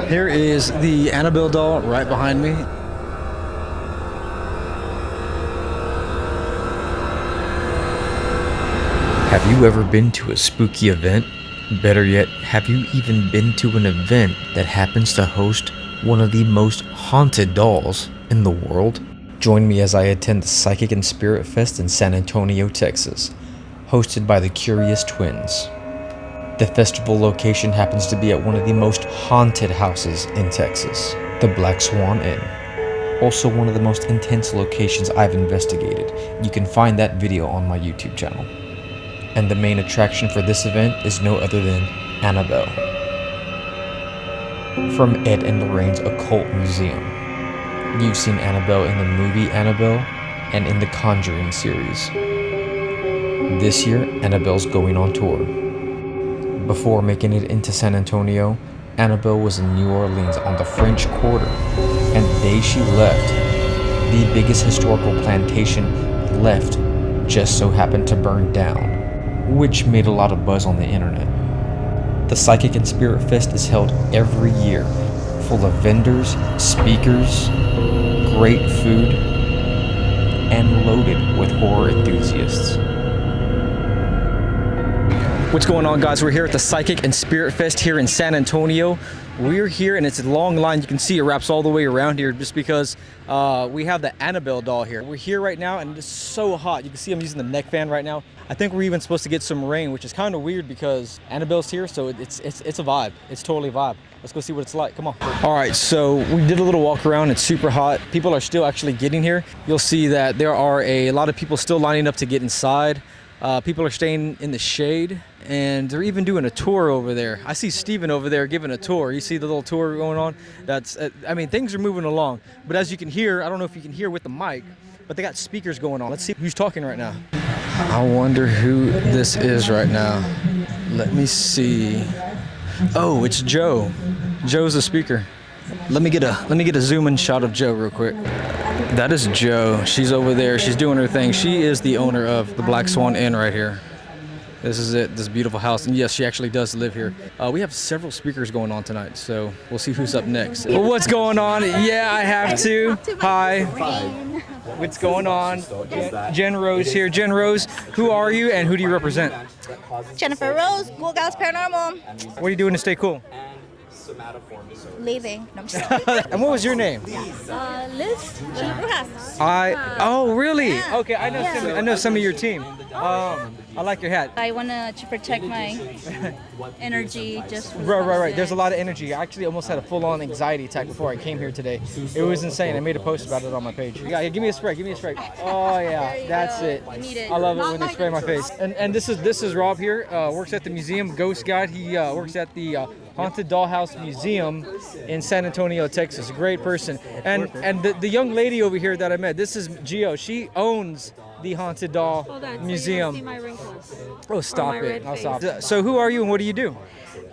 Here is the Annabelle doll right behind me. Have you ever been to a spooky event? Better yet, have you even been to an event that happens to host one of the most haunted dolls in the world? Join me as I attend the Psychic and Spirit Fest in San Antonio, Texas, hosted by the Curious Twins. The festival location happens to be at one of the most haunted houses in Texas, the Black Swan Inn. Also one of the most intense locations I've investigated. You can find that video on my YouTube channel. And the main attraction for this event is no other than Annabelle, from Ed and Lorraine's Occult Museum. You've seen Annabelle in the movie Annabelle and in the Conjuring series. This year, Annabelle's going on tour. Before making it into San Antonio, Annabelle was in New Orleans on the French Quarter, and the day she left, the biggest historical plantation left just so happened to burn down, which made a lot of buzz on the internet. The Psychic and Spirit Fest is held every year, full of vendors, speakers, great food, and loaded with horror enthusiasts. What's going on, guys? We're here at the Psychic and Spirit Fest here in San Antonio. We're here and it's a long line. You can see it wraps all the way around here just because we have the Annabelle doll here. We're here right now and it's so hot. You can see I'm using the neck fan right now. I think we're even supposed to get some rain, which is kind of weird because Annabelle's here, so it's a vibe. It's totally a vibe. Let's go see what it's like. Come on. All right, so we did a little walk around. It's super hot. People are still actually getting here. You'll see that there are a lot of people still lining up to get inside. People are staying in the shade, and they're even doing a tour over there. I see Steven over there giving a tour. You see the little tour going on? That's, I mean, things are moving along. But as you can hear, I don't know if you can hear with the mic, but they got speakers going on. Let's see who's talking right now. I wonder who this is right now. Let me see. Oh, it's Joe. Joe's the speaker. Let me get a zoom in shot of Joe real quick. That is Joe. She's over there. She's doing her thing. She is the owner of the Black Swan Inn right here. This is it, this beautiful house. And yes, she actually does live here. We have several speakers going on tonight, so we'll see who's up next. Well, what's going on? Yeah, I have to. Hi. What's going on? Jen Rose here. Jen Rose, who are you and who do you represent? Jennifer Rose, Cool Gals Paranormal. What are you doing to stay cool? Leaving. No, I'm just kidding. And what was your name? Liz. Oh, really? Yeah. Okay, I know some of your team. I like your hat. I want to protect my energy. Just Right. There's a lot of energy. I actually almost had a full-on anxiety attack before I came here today. It was insane. I made a post about it on my page. Yeah, give me a spray. Oh yeah, that's it. I need it. I love it when they spray my face. And this is Rob here. Works at the museum, ghost guide. He works at the Haunted Dollhouse Museum in San Antonio, Texas. A great person. And the young lady over here that I met, this is Gio. She owns the Haunted Doll Museum. So you can see my wrinkles. Oh, stop my it. red I'll face. stop. So who are you and what do you do?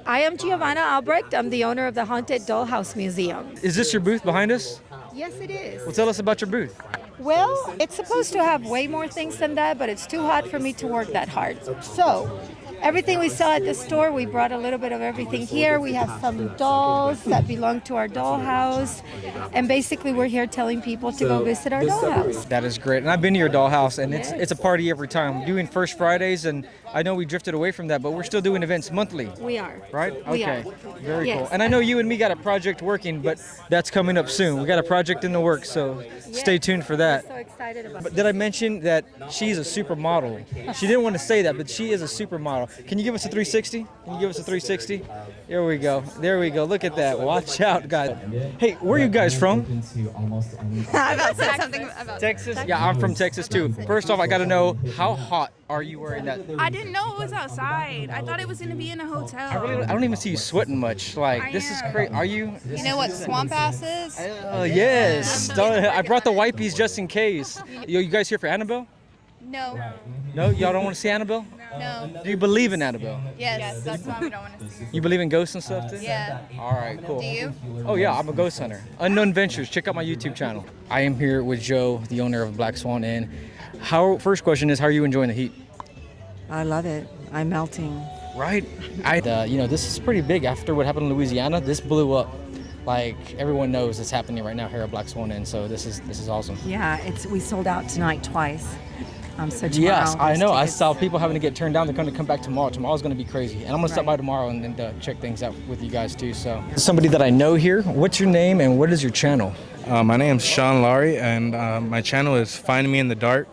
I am Giovanna Albrecht. I'm the owner of the Haunted Dollhouse Museum. Is this your booth behind us? Yes, it is. Well, tell us about your booth. Well, it's supposed to have way more things than that, but it's too hot for me to work that hard. So, everything we sell at the store, we brought a little bit of everything here. We have some dolls that belong to our dollhouse. And basically, we're here telling people to go visit our dollhouse. That is great. And I've been to your dollhouse, and it's a party every time. We're doing First Fridays, and I know we drifted away from that, but we're still doing events monthly. We are. Right? We Okay. are. Very Yes. cool. And I know you and me got a project working, but that's coming up soon. We got a project in the works, so stay tuned for that. I'm so excited about But did I mention that she's a supermodel? She didn't want to say that, but she is a supermodel. Can you give us a 360? Can you give us a 360? There we go. There we go. Look at that. Watch out, guys. Hey, where are you guys from? I about said something about Texas? Yeah, I'm from Texas too. First off, I got to know, how hot are you wearing that? I didn't know it was outside. I thought it was gonna be in a hotel. I don't even see you sweating much. Like, this is crazy. Are you? You know what swamp ass is? Yes. I brought the wipies just in case. You guys here for Annabelle? No. No? Y'all don't want to see Annabelle? No. Do you believe in Annabelle? Yes, that's why we don't want to see. You believe in ghosts and stuff too? Yeah. All right, cool. Do you? Oh yeah, I'm a ghost hunter. Unknown Ventures. Check out my YouTube channel. I am here with Joe, the owner of Black Swan Inn. First question is, how are you enjoying the heat? I love it. I'm melting. Right? This is pretty big. After what happened in Louisiana, this blew up. like everyone knows it's happening right now here at Black Swan Inn. So this is awesome. Yeah, we sold out tonight twice. So tomorrow, Yes, I there's know. I tickets. saw people having to get turned down. They're going to come back tomorrow. Tomorrow's going to be crazy. And I'm going to stop by Right. tomorrow and check things out with you guys too. So somebody that I know here, what's your name and what is your channel? My name's Sean Laurie, and my channel is Find Me in the Dark.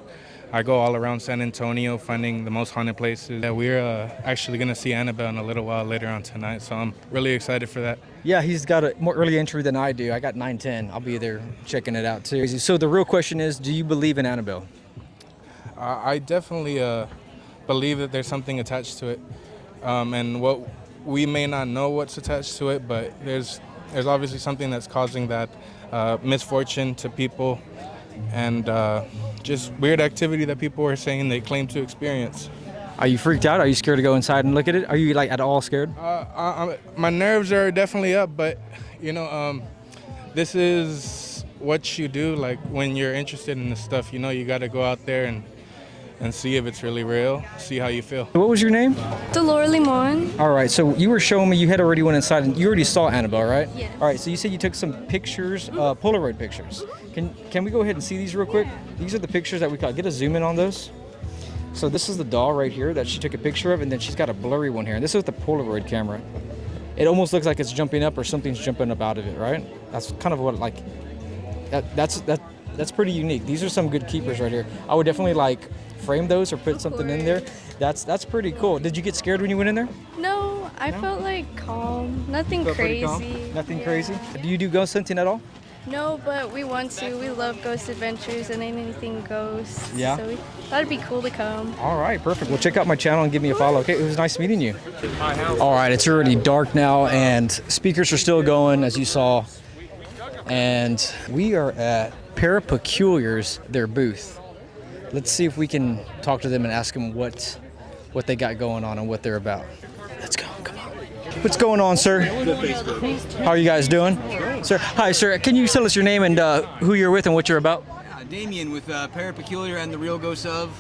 I go all around San Antonio finding the most haunted places. We're actually going to see Annabelle in a little while later on tonight, so I'm really excited for that. Yeah, he's got a more early entry than I do. I got 9:10. I'll be there checking it out too. So the real question is, do you believe in Annabelle? I definitely believe that there's something attached to it, and what we may not know what's attached to it, but there's obviously something that's causing that misfortune to people, and just weird activity that people are saying they claim to experience. Are you freaked out? Are you scared to go inside and look at it? Are you like at all scared? My nerves are definitely up, but you know, this is what you do. Like when you're interested in this stuff, you know, you got to go out there and see if it's really real, see how you feel. What was your name? Dolores Limon. All right, so you were showing me you had already went inside and you already saw Annabelle, right? Yes. All right, so you said you took some pictures, Polaroid pictures. Can we go ahead and see these real quick? These are the pictures that we got. Get a zoom in on those. So this is the doll right here that she took a picture of, and then she's got a blurry one here. And this is the Polaroid camera. It almost looks like it's jumping up or something's jumping up out of it, right? That's kind of what that's pretty unique. These are some good keepers right here. I would definitely like frame those or put something in there. That's pretty cool. Did you get scared when you went in there? No, I felt like calm. Nothing Felt pretty calm? crazy. Nothing Yeah. crazy? Do you do ghost hunting at all? No, but we want to. We love ghost adventures and anything ghosts. Yeah. So we thought it'd be cool to come. All right, perfect. Well, check out my channel and give me a follow. Okay, it was nice meeting you. All right, it's already dark now, and speakers are still going, as you saw. And we are at Parapeculiar's, their booth. Let's see if we can talk to them and ask them what they got going on and what they're about. Let's go. Come on. What's going on, sir? How are you guys doing? Sir, hi, sir. Can you tell us your name and who you're with and what you're about? Damien with Parapeculiar and the Real Ghost of.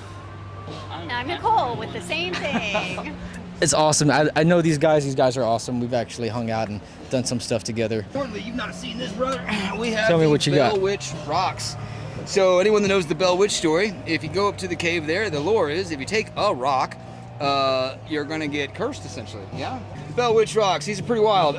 And I'm Nicole with the same thing. It's awesome. I know these guys. These guys are awesome. We've actually hung out and done some stuff together. Importantly, you've not seen this, brother. We have Tell me the what you Bell got. Witch rocks. So anyone that knows the Bell Witch story, if you go up to the cave there, the lore is if you take a rock, you're gonna get cursed essentially. Yeah. Bell Witch rocks. These are pretty wild.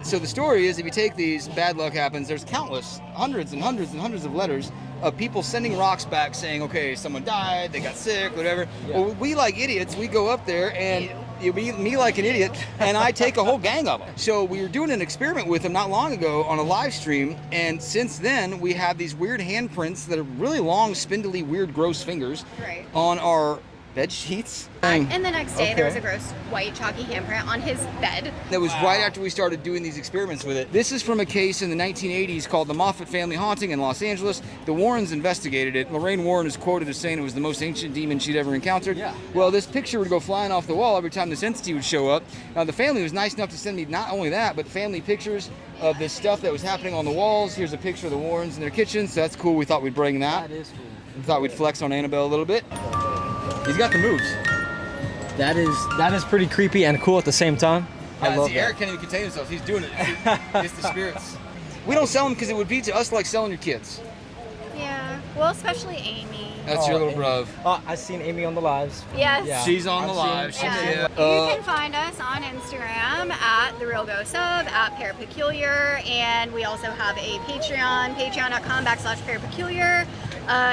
So the story is if you take these, bad luck happens. There's countless, hundreds and hundreds and hundreds of letters of people sending rocks back saying, okay, someone died, they got sick, whatever. Yeah. Well, we like idiots, we go up there and me like an idiot, and I take a whole gang of them. So we were doing an experiment with them not long ago on a live stream, and since then we have these weird handprints that are really long, spindly, weird, gross fingers Right. on our bed sheets. And the next day, there was a Okay. gross white chalky handprint on his bed. That was right after we started doing these experiments with it. This is from a case in the 1980s called the Moffat Family Haunting in Los Angeles. The Warrens investigated it. Lorraine Warren is quoted as saying it was the most ancient demon she'd ever encountered. Yeah. Well, this picture would go flying off the wall every time this entity would show up. Now, the family was nice enough to send me not only that, but family pictures of this stuff that was happening on the walls. Here's a picture of the Warrens in their kitchen, so that's cool. We thought we'd bring that. That is cool. We thought we'd flex on Annabelle a little bit. He's got the moves. That is pretty creepy and cool at the same time. I love See, that. Eric can't even contain himself. He's doing it. It's the spirits. We don't sell them because it would be to us like selling your kids. Yeah. Well, especially Amy. That's your little bruv. Oh, I seen Amy on the lives. Yes. Yeah. She's on the I've live. seen- She's Yeah. in. You can find us on Instagram at The Real Ghost of, at Parapeculiar, and we also have a Patreon, patreon.com/Parapeculiar,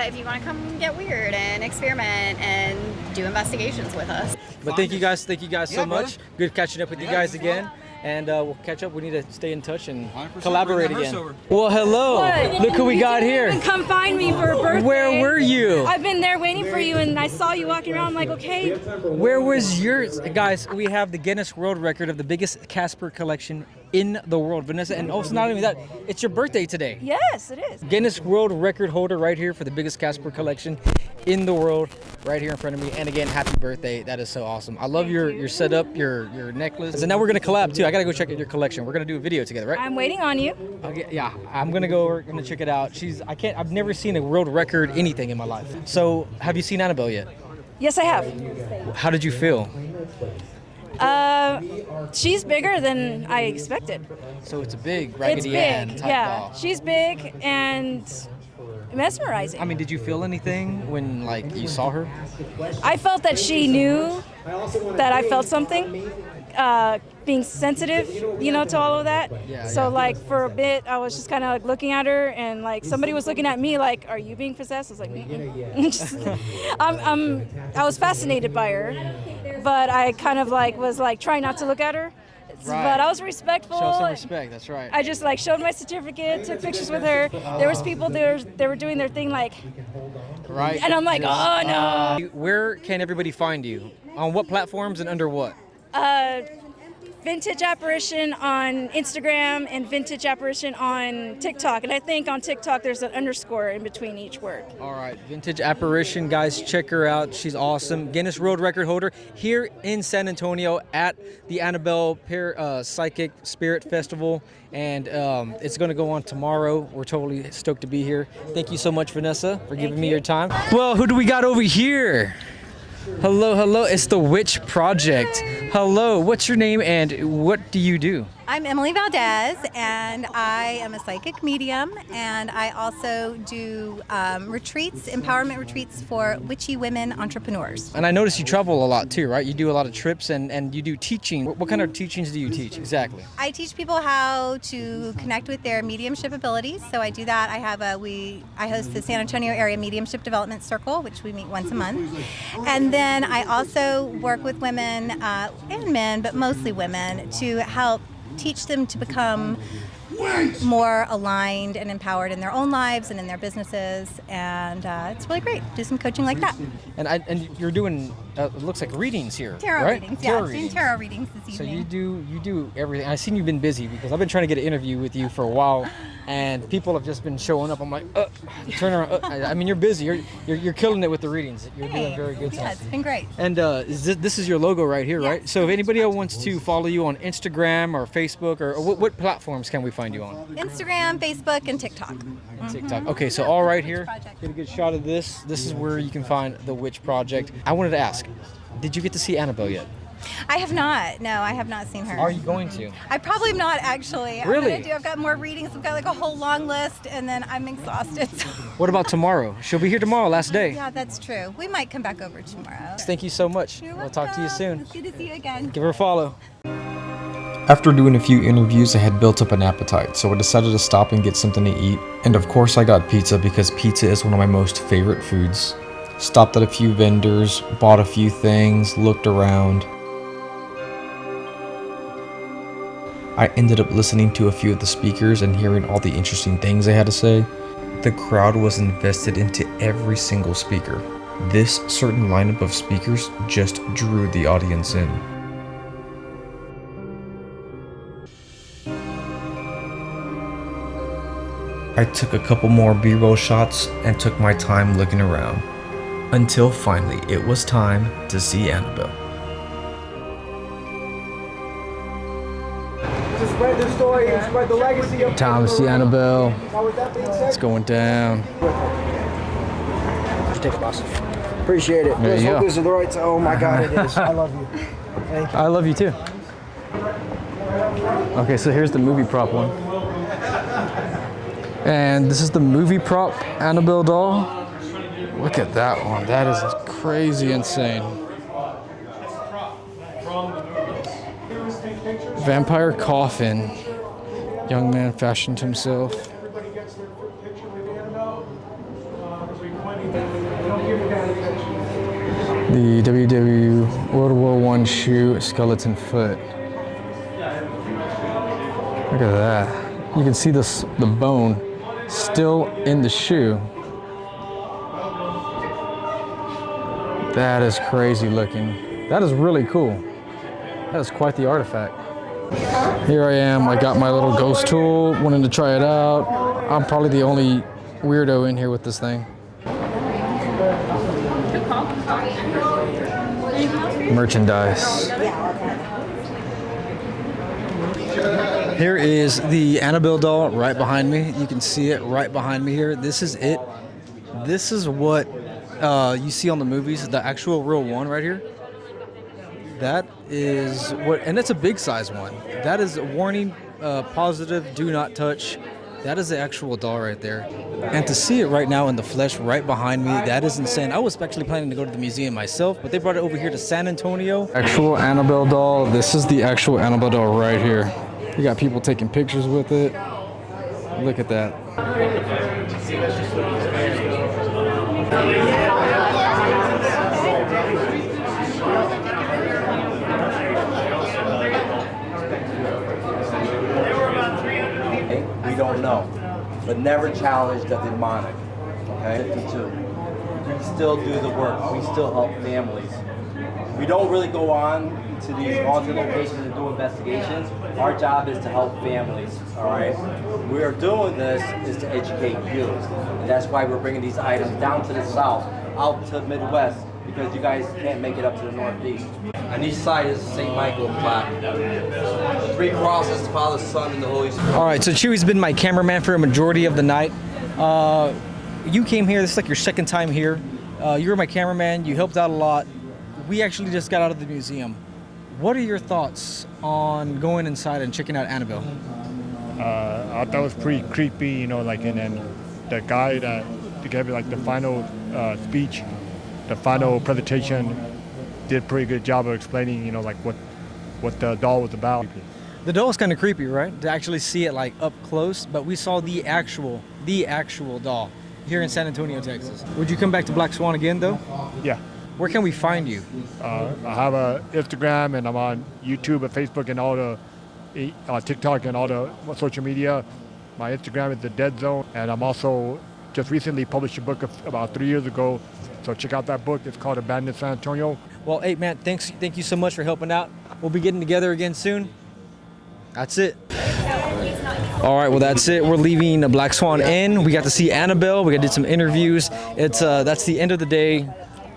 if you want to come get weird and experiment and do investigations with us. But thank you guys so Yeah, much. brother. Good catching up with you Yeah, guys it's again. And we'll catch up. We need to stay in touch and 100%. collaborate Bring that again. hearse over. Well, hello. What? Look who we got You here. didn't even come find me for a birthday. Where were you? I've been there waiting for you, and I saw you walking around. I'm like, okay. Where was yours? Guys, we have the Guinness World Record of the biggest Casper collection in the world, Vanessa. And also, not only that, it's your birthday today. Yes, it is. Guinness World Record holder right here for the biggest Casper collection in the world, right here in front of me. And again, happy birthday. That is so awesome. I love your setup, your necklace. And now we're gonna collab too. I gotta go check out your collection. We're gonna do a video together, right? I'm waiting on you. Okay, yeah, I'm gonna go. We're gonna check it out. I've never seen a world record anything in my life. So, have you seen Annabelle yet? Yes, I have. How did you feel? She's bigger than I expected. So it's a big It's Raggedy Ann big, type yeah. doll. She's big and mesmerizing. I mean, did you feel anything when like you saw her? I felt that she knew that I felt something, being sensitive, to all of that. So like for a bit, I was just kind of like looking at her, and like somebody was looking at me like, "Are you being possessed?" I was like, I was fascinated by her, but I kind of like was like trying not to look at her. Right. But I was respectful. Show some respect. That's right. I just like showed my certificate, took pictures with her. There was people there, they were doing their thing like, Right. and I'm like, oh no. Where can everybody find you? On what platforms and under what? Vintage Apparition on Instagram and Vintage Apparition on TikTok. And I think on TikTok there's an underscore in between each word. All right, Vintage Apparition, guys, check her out. She's awesome. Guinness World Record holder here in San Antonio at the Annabelle Psychic Spirit Festival. And it's going to go on tomorrow. We're totally stoked to be here. Thank you so much, Vanessa, for giving me your time. Well, who do we got over here? Hello, hello. It's the Witch Project. Hello, what's your name and what do you do? I'm Emily Valdez, and I am a psychic medium, and I also do retreats, empowerment retreats for witchy women entrepreneurs. And I notice you travel a lot too, right? You do a lot of trips and you do teaching. What kind of teachings do you teach exactly? I teach people how to connect with their mediumship abilities. So I do that. I host the San Antonio Area Mediumship Development Circle, which we meet once a month. And then I also work with women and men, but mostly women, to help teach them to become more aligned and empowered in their own lives and in their businesses, and it's really great. Do some coaching like that. And you're doing it looks like readings here, Tarot right? readings, yeah. Doing tarot readings this So evening. you do everything. I've seen you've been busy because I've been trying to get an interview with you for a while, and people have just been showing up. I'm like, turn around. I mean, you're busy. You're killing it with the readings. You're doing very good. Yeah, it's been great. And this is your logo right here, right? So if anybody else wants to follow you on Instagram or Facebook or what platforms can we find you on? Instagram, Facebook, and TikTok. TikTok. Okay, so all right here, get a good shot of this. This is where you can find the Witch Project. I wanted to ask, did you get to see Annabelle yet? I have not. No, I have not seen her. Are you going to? I probably am not, actually. Really? I've got more readings. I've got like a whole long list, and then I'm exhausted. So. What about tomorrow? She'll be here tomorrow, last day. Yeah, that's true. We might come back over tomorrow. Thank you so much. You're We'll talk to you soon. It's good to see you again. Give her a follow. After doing a few interviews, I had built up an appetite, so I decided to stop and get something to eat. And of course I got pizza because pizza is one of my most favorite foods. Stopped at a few vendors, bought a few things, looked around. I ended up listening to a few of the speakers and hearing all the interesting things they had to say. The crowd was invested into every single speaker. This certain lineup of speakers just drew the audience in. I took a couple more B-roll shots and took my time looking around, until finally it was time to see Annabelle. To spread the story and spread the legacy of Time to see Annabelle. It's going down. Take it, boss. Appreciate it. There Let's you hope go. this is the right time. Oh my God, it is. I love you. Thank you. I love you too. Okay, so here's the movie prop one. And this is the movie prop Annabelle doll. Look at that one. That is crazy insane. Vampire coffin. Young man fashioned himself. The WW World War I shoe, skeleton foot. Look at that. You can see the bone still in the shoe. That is crazy looking. That is really cool. That is quite the artifact. Here I am, I got my little ghost tool, wanting to try it out. I'm probably the only weirdo in here with this thing. Merchandise. Here is the Annabelle doll right behind me. You can see it right behind me here. This is it. This is what you see on the movies, the actual real one right here. That is what, and that's a big size one. That is a warning, positive, do not touch. That is the actual doll right there. And to see it right now in the flesh right behind me, that is insane. I was actually planning to go to the museum myself, but they brought it over here to San Antonio. Actual Annabelle doll. This is the actual Annabelle doll right here. You got people taking pictures with it. Look at that. We don't know, but never challenge the demonic. Okay, 52. We still do the work. We still help families. We don't really go on to these haunted locations and do investigations. Our job is to help families. All right. We are doing this is to educate you, and that's why we're bringing these items down to the south, out to the Midwest, because you guys can't make it up to the Northeast. On each side is St. Michael plaque. 3 crosses, the Father, Son, and the Holy Spirit. All right, so Chewy's been my cameraman for a majority of the night. You came here, this is like your second time here. You were my cameraman, you helped out a lot. We actually just got out of the museum. What are your thoughts on going inside and checking out Annabelle? I thought it was pretty creepy, you know, like, and then the guy that gave like the final speech, the final presentation, did a pretty good job of explaining, you know, like what the doll was about. The doll is kind of creepy, right? To actually see it like up close, but we saw the actual doll here in San Antonio, Texas. Would you come back to Black Swan again, though? Yeah. Where can we find you? I have a Instagram, and I'm on YouTube and Facebook and all the TikTok and all the social media. My Instagram is The Dead Zone, and I'm also just recently published a book about 3 years ago. So check out that book. It's called Abandoned San Antonio. Well, hey man, thank you so much for helping out. We'll be getting together again soon. That's it. All right, well that's it. We're leaving the Black Swan Inn. We got to see Annabelle. We got to do some interviews. That's the end of the day,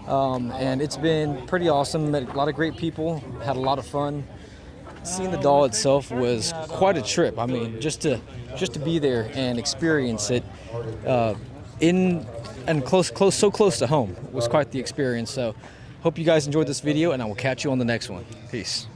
and it's been pretty awesome. Met a lot of great people. Had a lot of fun. Seeing the doll itself was quite a trip. I mean, just to be there and experience it so close to home was quite the experience. So, hope you guys enjoyed this video, and I will catch you on the next one. Peace.